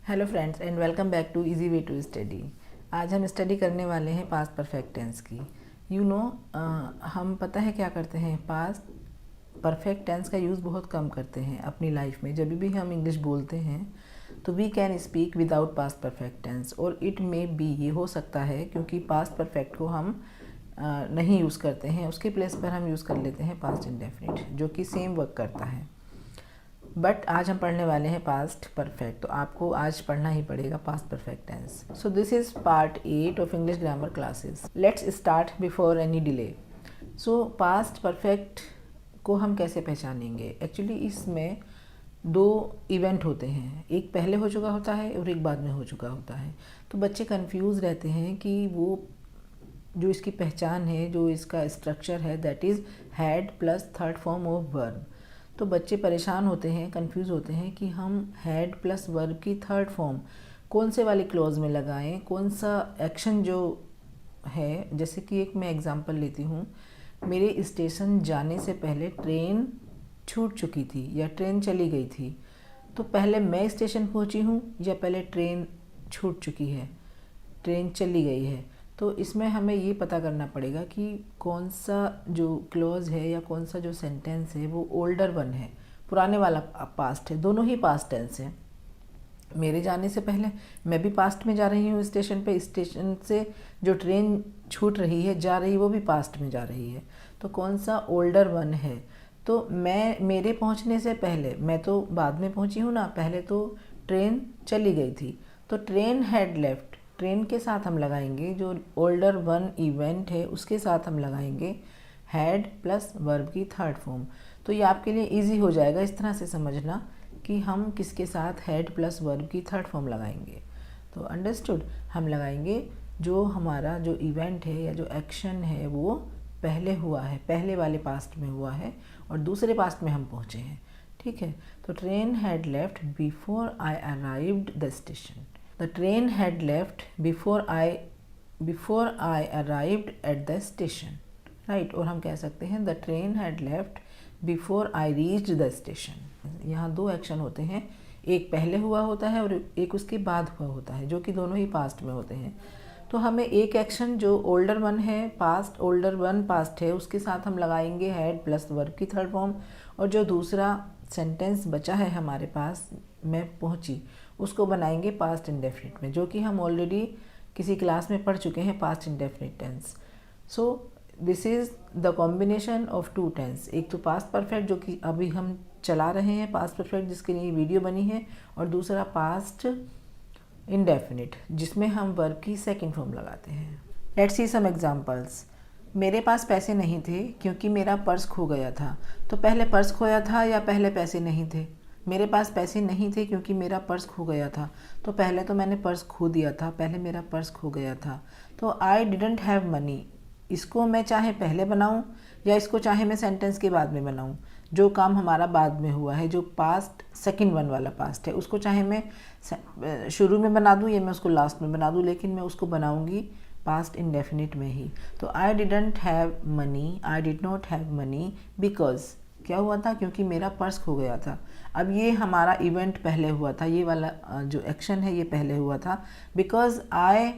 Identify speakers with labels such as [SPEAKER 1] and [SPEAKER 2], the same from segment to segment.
[SPEAKER 1] Hello friends and welcome back to easy way to study. आज हम study करने वाले हैं पास्ट परफेक्ट टेंस की। हम पता है क्या करते हैं, पास्ट परफेक्ट टेंस का यूज़ बहुत कम करते हैं अपनी लाइफ में। जब भी हम इंग्लिश बोलते हैं तो we can speak without past perfect tense, और इट मे बी, ये हो सकता है क्योंकि पास्ट परफेक्ट को हम नहीं यूज़ करते हैं, उसके प्लेस पर हम यूज़ कर लेते हैं पास्ट इंडेफिनिट, जो कि सेम वर्क करता है। बट आज हम पढ़ने वाले हैं पास्ट परफेक्ट, तो आपको आज पढ़ना ही पड़ेगा past perfect tense. So this is part 8 of English grammar classes. Let's start before any delay. So past perfect को हम कैसे पहचानेंगे? एक्चुअली इसमें दो इवेंट होते हैं, एक पहले हो चुका होता है और एक बाद में हो चुका होता है। तो बच्चे कंफ्यूज रहते हैं कि वो जो इसकी पहचान है, जो इसका स्ट्रक्चर है, that is had plus third form of verb. तो बच्चे परेशान होते हैं, कंफ्यूज होते हैं कि हम हैड प्लस वर्ब की थर्ड फॉर्म कौन से वाले क्लॉज में लगाएं, कौन सा एक्शन जो है। जैसे कि एक मैं एग्जांपल लेती हूँ, मेरे स्टेशन जाने से पहले ट्रेन छूट चुकी थी या ट्रेन चली गई थी। तो पहले मैं स्टेशन पहुँची हूँ या पहले ट्रेन छूट चुकी है, ट्रेन चली गई है? तो इसमें हमें ये पता करना पड़ेगा कि कौन सा जो क्लॉज है या कौन सा जो सेंटेंस है वो ओल्डर वन है, पुराने वाला पास्ट है। दोनों ही पास्ट टेंस है। मेरे जाने से पहले मैं भी पास्ट में जा रही हूँ स्टेशन पे, स्टेशन से जो ट्रेन छूट रही है, जा रही, वो भी पास्ट में जा रही है। तो कौन सा ओल्डर वन है? तो मेरे पहुँचने से पहले, मैं तो बाद में पहुँची हूँ ना, पहले तो ट्रेन चली गई थी। तो ट्रेन हैड लेफ्ट, ट्रेन के साथ हम लगाएंगे जो ओल्डर वन इवेंट है, उसके साथ हम लगाएंगे हैड प्लस वर्ब की थर्ड फॉर्म। तो ये आपके लिए इजी हो जाएगा इस तरह से समझना कि हम किसके साथ हैड प्लस वर्ब की थर्ड फॉर्म लगाएंगे। तो अंडरस्टूड, हम लगाएंगे जो हमारा जो इवेंट है या जो एक्शन है वो पहले हुआ है, पहले वाले पास्ट में हुआ है और दूसरे पास्ट में हम पहुँचे हैं। ठीक है, तो train had left before I arrived the station. The train had left before I arrived at the station, right? और हम कह सकते हैं the train had left before I reached the station। यहाँ दो एक्शन होते हैं, एक पहले हुआ होता है और एक उसके बाद हुआ होता है, जो कि दोनों ही पास्ट में होते हैं। तो हमें एक एक्शन जो ओल्डर वन है, पास्ट ओल्डर वन पास्ट है, उसके साथ हम लगाएंगे हैड प्लस वर्ब की थर्ड फॉर्म, और जो दूसरा सेंटेंस बचा है हमारे पास, मैं पहुंची, उसको बनाएंगे पास्ट इंडेफिनिट में, जो कि हम ऑलरेडी किसी क्लास में पढ़ चुके हैं, past indefinite tense. So this is the combination of two tense, एक तो पास्ट परफेक्ट जो कि अभी हम चला रहे हैं, पास्ट परफेक्ट जिसके लिए वीडियो बनी है, और दूसरा पास्ट इंडेफिनिट जिसमें हम वर्ब की सेकेंड फॉर्म लगाते हैं। Let's see some examples. मेरे पास पैसे नहीं थे क्योंकि मेरा पर्स खो गया था। तो पहले पर्स खोया था या पहले पैसे नहीं थे? मेरे पास पैसे नहीं थे क्योंकि मेरा पर्स खो गया था। तो पहले तो मैंने पर्स खो दिया था, पहले मेरा पर्स खो गया था। तो आई डिडंट हैव मनी, इसको मैं चाहे पहले बनाऊं या इसको चाहे मैं सेंटेंस के बाद में बनाऊं, जो काम हमारा बाद में हुआ है, जो पास्ट सेकंड वन वाला पास्ट है, उसको चाहे मैं शुरू में बना दूं या मैं उसको लास्ट में बना दूं, लेकिन मैं उसको बनाऊंगी पास्ट इंडेफिनिट में ही। तो आई didn't have money, I did not have money because क्या हुआ था? क्योंकि मेरा पर्स खो गया था। अब ये हमारा इवेंट पहले हुआ था, ये वाला जो एक्शन है ये पहले हुआ था। बिकॉज आई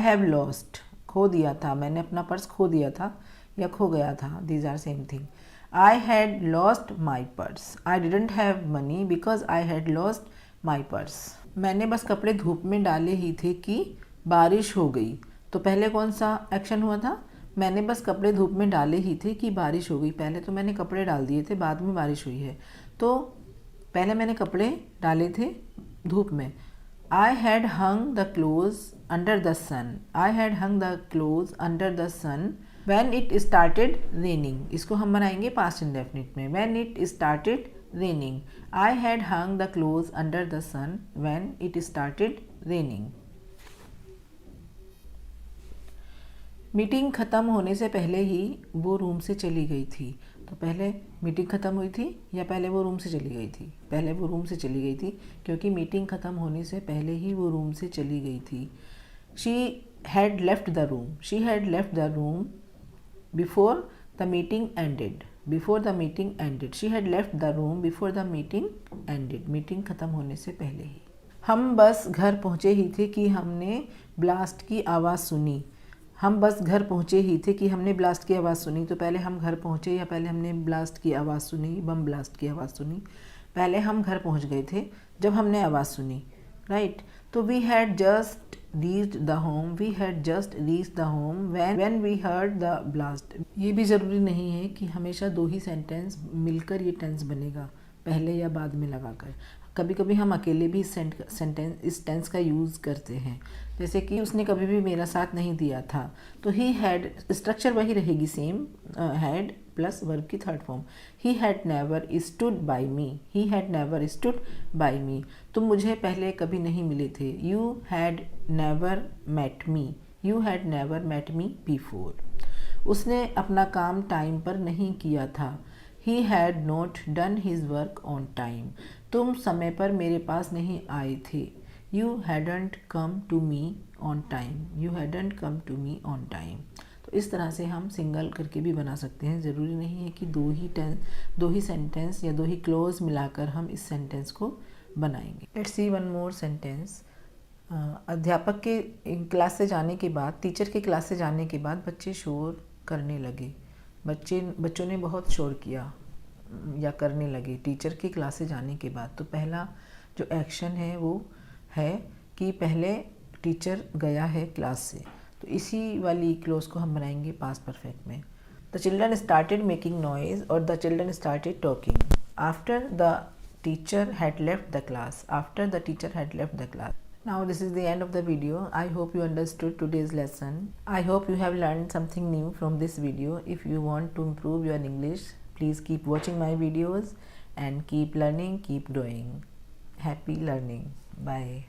[SPEAKER 1] हैव लॉस्ट, खो दिया था, मैंने अपना पर्स खो दिया था या खो गया था, these are same thing. I had lost my purse, I didn't have money because I had lost my purse. मैंने बस कपड़े धूप में डाले ही थे कि बारिश हो गई। तो पहले कौन सा एक्शन हुआ था? मैंने बस कपड़े धूप में डाले ही थे कि बारिश हो गई। पहले तो मैंने कपड़े डाल दिए थे, बाद में बारिश हुई है। तो पहले मैंने कपड़े डाले थे धूप में। I had hung the clothes under the sun, I had hung the clothes under the sun when it started raining. इसको हम बनाएंगे पास्ट इंडेफिनिट में, when it started raining. I had hung the clothes under the sun when it started raining. Meeting ख़त्म होने से पहले ही वो room से चली गई थी। तो पहले मीटिंग ख़त्म हुई थी या पहले वो रूम से चली गई थी? पहले वो रूम से चली गई थी, क्योंकि मीटिंग ख़त्म होने से पहले ही वो रूम से चली गई थी। She had left the room, she had left the room before the meeting ended, before the meeting ended, she had left the room before the meeting ended, meeting ख़त्म होने से पहले ही। हम बस घर पहुँचे ही थे कि हमने ब्लास्ट की आवाज़ सुनी। हम बस घर पहुँचे ही थे कि हमने ब्लास्ट की आवाज़ सुनी। तो पहले हम घर पहुँचे या पहले हमने ब्लास्ट की आवाज़ सुनी, बम ब्लास्ट की आवाज़ सुनी। पहले हम घर पहुँच गए थे जब हमने आवाज़ सुनी, राइट। तो we had just reached the home, we had just reached the home when we heard the blast. ये भी ज़रूरी नहीं है कि हमेशा दो ही सेंटेंस मिलकर ये टेंस बनेगा, पहले या बाद में लगाकर। कभी कभी हम अकेले भी इस टेंस का यूज़ करते हैं, जैसे कि उसने कभी भी मेरा साथ नहीं दिया था। तो ही हैड, स्ट्रक्चर वही रहेगी सेम, हैड प्लस वर्ब की third form. He had never stood by me, he had never stood by me, तुम मुझे पहले कभी नहीं मिले थे। You had never met me, you had never met me before. उसने अपना काम टाइम पर नहीं किया था। He had not done his work on time, तुम समय पर मेरे पास नहीं आए थे। You hadn't come to me on time, you hadn't come to me on time. तो इस तरह से हम सिंगल करके भी बना सकते हैं। ज़रूरी नहीं है कि दो ही सेंटेंस या दो ही क्लोज मिलाकर हम इस सेंटेंस को बनाएंगे। Let's see one more sentence. अध्यापक के क्लास से जाने के बाद, टीचर के क्लास से जाने के बाद बच्चे शोर करने लगे। बच्चों ने बहुत शोर किया या करने लगे टीचर की क्लास से जाने के बाद। तो पहला जो एक्शन है वो है कि पहले टीचर गया है क्लास से, तो इसी वाली क्लोज को हम बनाएंगे पास्ट परफेक्ट में। The children started making noise और the children started talking after the teacher had left the class, after the teacher had left the class. Now this is the end of the video. I hope you understood today's lesson. I hope you have learned something new from this video. If you want to improve your English, please keep watching my videos and keep learning, keep growing. Happy learning. Bye.